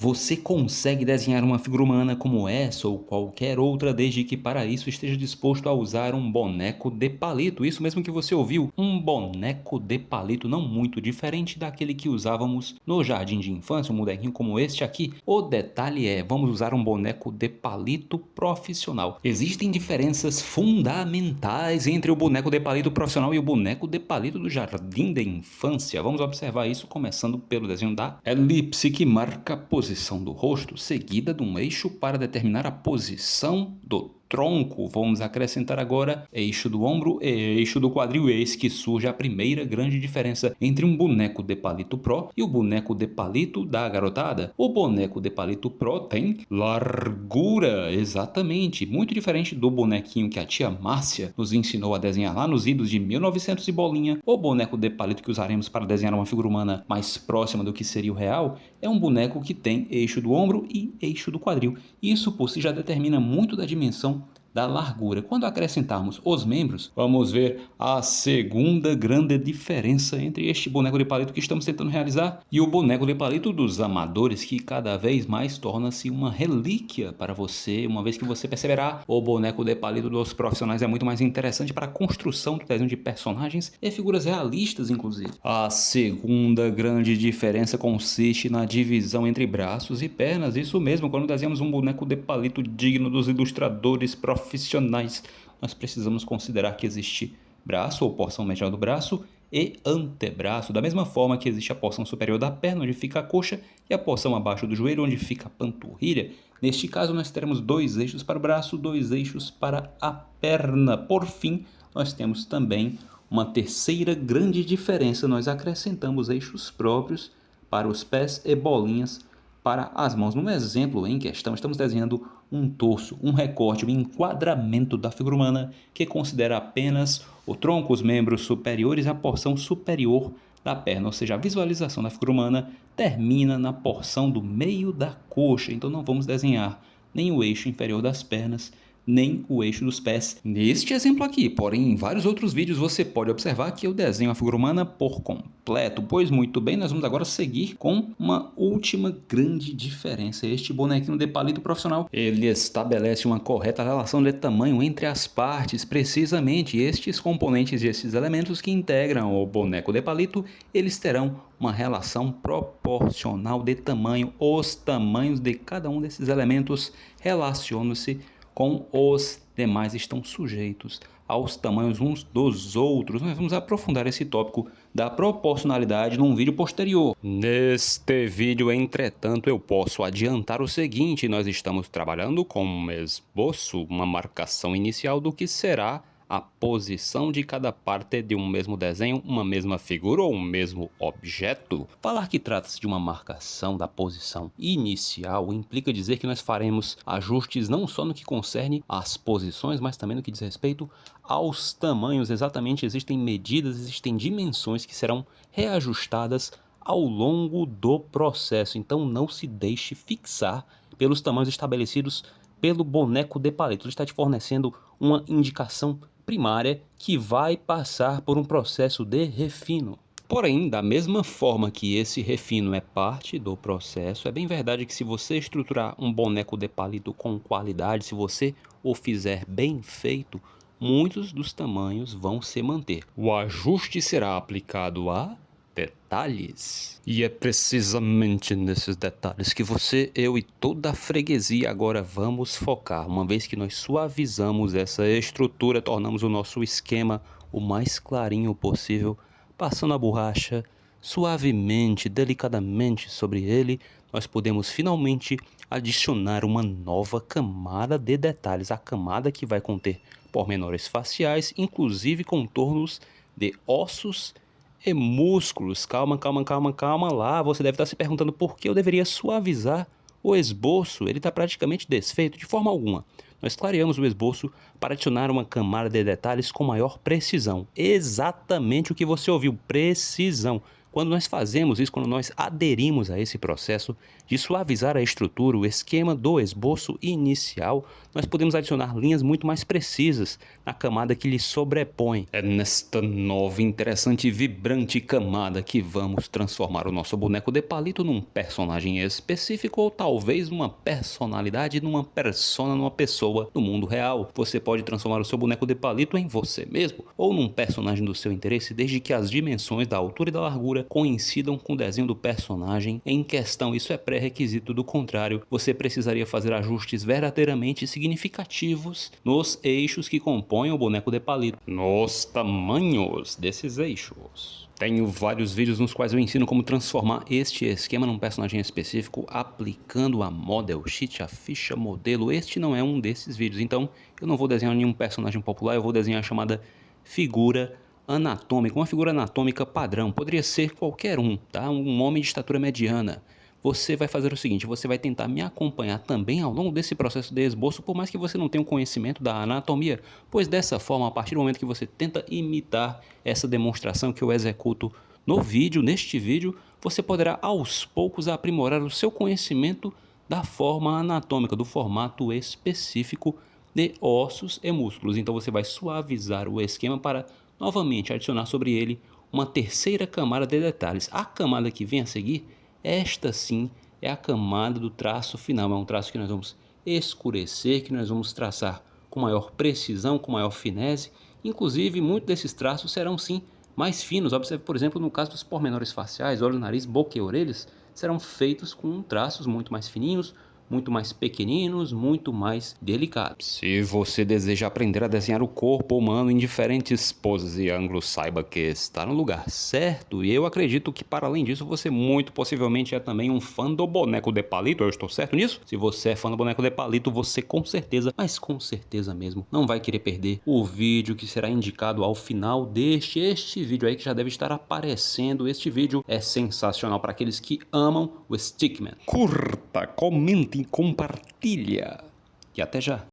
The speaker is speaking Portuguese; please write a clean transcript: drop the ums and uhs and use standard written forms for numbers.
Você consegue desenhar uma figura humana como essa ou qualquer outra desde que para isso esteja disposto a usar um boneco de palito. Isso mesmo que você ouviu, um boneco de palito não muito diferente daquele que usávamos no jardim de infância, um bonequinho como este aqui. O detalhe é, vamos usar um boneco de palito profissional. Existem diferenças fundamentais entre o boneco de palito profissional e o boneco de palito do jardim de infância. Vamos observar isso começando pelo desenho da elipse que marca a posição do rosto, seguida de um eixo para determinar a posição do tronco. Vamos acrescentar agora eixo do ombro e eixo do quadril. Eis que surge a primeira grande diferença entre um boneco de palito pro e o boneco de palito da garotada. O boneco de palito pro tem largura, exatamente, muito diferente do bonequinho que a tia Márcia nos ensinou a desenhar lá nos idos de 1900 e bolinha. O boneco de palito que usaremos para desenhar uma figura humana mais próxima do que seria o real é um boneco que tem eixo do ombro e eixo do quadril. Isso por si já determina muito da dimensão da largura. Quando acrescentarmos os membros, vamos ver a segunda grande diferença entre este boneco de palito que estamos tentando realizar e o boneco de palito dos amadores, que cada vez mais torna-se uma relíquia para você, uma vez que você perceberá, o boneco de palito dos profissionais é muito mais interessante para a construção do desenho de personagens e figuras realistas, inclusive. A segunda grande diferença consiste na divisão entre braços e pernas. Isso mesmo, quando desenhamos um boneco de palito digno dos ilustradores profissionais, nós precisamos considerar que existe braço ou porção medial do braço e antebraço, da mesma forma que existe a porção superior da perna, onde fica a coxa, e a porção abaixo do joelho, onde fica a panturrilha. Neste caso, nós teremos dois eixos para o braço, dois eixos para a perna. Por fim, nós temos também uma terceira grande diferença: nós acrescentamos eixos próprios para os pés e bolinhas para as mãos. No exemplo em questão, estamos desenhando um torso, um recorte, um enquadramento da figura humana que considera apenas o tronco, os membros superiores e a porção superior da perna, ou seja, a visualização da figura humana termina na porção do meio da coxa, então não vamos desenhar nem o eixo inferior das pernas, nem o eixo dos pés neste exemplo aqui. Porém, em vários outros vídeos você pode observar que eu desenho a figura humana por completo. Pois muito bem, nós vamos agora seguir com uma última grande diferença. Este bonequinho de palito profissional, ele estabelece uma correta relação de tamanho entre as partes. Precisamente estes componentes e esses elementos que integram o boneco de palito, eles terão uma relação proporcional de tamanho. Os tamanhos de cada um desses elementos relacionam-se com os demais, estão sujeitos aos tamanhos uns dos outros. Nós vamos aprofundar esse tópico da proporcionalidade num vídeo posterior. Neste vídeo, entretanto, eu posso adiantar o seguinte: nós estamos trabalhando com um esboço, uma marcação inicial do que será a posição de cada parte de um mesmo desenho, uma mesma figura ou um mesmo objeto. Falar que trata-se de uma marcação da posição inicial implica dizer que nós faremos ajustes não só no que concerne às posições, mas também no que diz respeito aos tamanhos. Exatamente, existem medidas, existem dimensões que serão reajustadas ao longo do processo. Então não se deixe fixar pelos tamanhos estabelecidos pelo boneco de palito. Ele está te fornecendo uma indicação primária que vai passar por um processo de refino. Porém, da mesma forma que esse refino é parte do processo, é bem verdade que se você estruturar um boneco de palito com qualidade, se você o fizer bem feito, muitos dos tamanhos vão se manter. O ajuste será aplicado a detalhes. E é precisamente nesses detalhes que você, eu e toda a freguesia agora vamos focar, uma vez que nós suavizamos essa estrutura, tornamos o nosso esquema o mais clarinho possível, passando a borracha suavemente, delicadamente sobre ele, nós podemos finalmente adicionar uma nova camada de detalhes, a camada que vai conter pormenores faciais, inclusive contornos de ossos e músculos. Calma lá, você deve estar se perguntando por que eu deveria suavizar o esboço. Ele está praticamente desfeito de forma alguma. Nós clareamos o esboço para adicionar uma camada de detalhes com maior precisão. Exatamente o que você ouviu, precisão. Quando nós fazemos isso, quando nós aderimos a esse processo de suavizar a estrutura, o esquema do esboço inicial, nós podemos adicionar linhas muito mais precisas na camada que lhe sobrepõe. É nesta nova, interessante e vibrante camada que vamos transformar o nosso boneco de palito num personagem específico ou talvez uma personalidade numa persona, numa pessoa no mundo real. Você pode transformar o seu boneco de palito em você mesmo ou num personagem do seu interesse, desde que as dimensões da altura e da largura coincidam com o desenho do personagem em questão. Isso é pré-requisito, do contrário, você precisaria fazer ajustes verdadeiramente significativos nos eixos que compõem o boneco de palito, nos tamanhos desses eixos. Tenho vários vídeos nos quais eu ensino como transformar este esquema num personagem específico aplicando a Model Sheet, a ficha modelo. Este não é um desses vídeos, então eu não vou desenhar nenhum personagem popular, eu vou desenhar a chamada figura anatômica, uma figura anatômica padrão, poderia ser qualquer um, tá? Um homem de estatura mediana. Você vai fazer o seguinte, você vai tentar me acompanhar também ao longo desse processo de esboço, por mais que você não tenha o conhecimento da anatomia, pois dessa forma, a partir do momento que você tenta imitar essa demonstração que eu executo no vídeo, neste vídeo, você poderá aos poucos aprimorar o seu conhecimento da forma anatômica, do formato específico de ossos e músculos. Então você vai suavizar o esquema para novamente adicionar sobre ele uma terceira camada de detalhes. A camada que vem a seguir, esta sim é a camada do traço final, é um traço que nós vamos escurecer, que nós vamos traçar com maior precisão, com maior finesse. Inclusive, muitos desses traços serão sim mais finos. Observe, por exemplo, no caso dos pormenores faciais, olho, nariz, boca e orelhas, serão feitos com traços muito mais fininhos, muito mais pequeninos, muito mais delicados. Se você deseja aprender a desenhar o corpo humano em diferentes poses e ângulos, saiba que está no lugar certo. E eu acredito que, para além disso, você muito possivelmente é também um fã do boneco de palito. Eu estou certo nisso? Se você é fã do boneco de palito, você com certeza, mas com certeza mesmo, não vai querer perder o vídeo que será indicado ao final este vídeo aí que já deve estar aparecendo. Este vídeo é sensacional para aqueles que amam o Stickman. Curta, comente, compartilha e até já.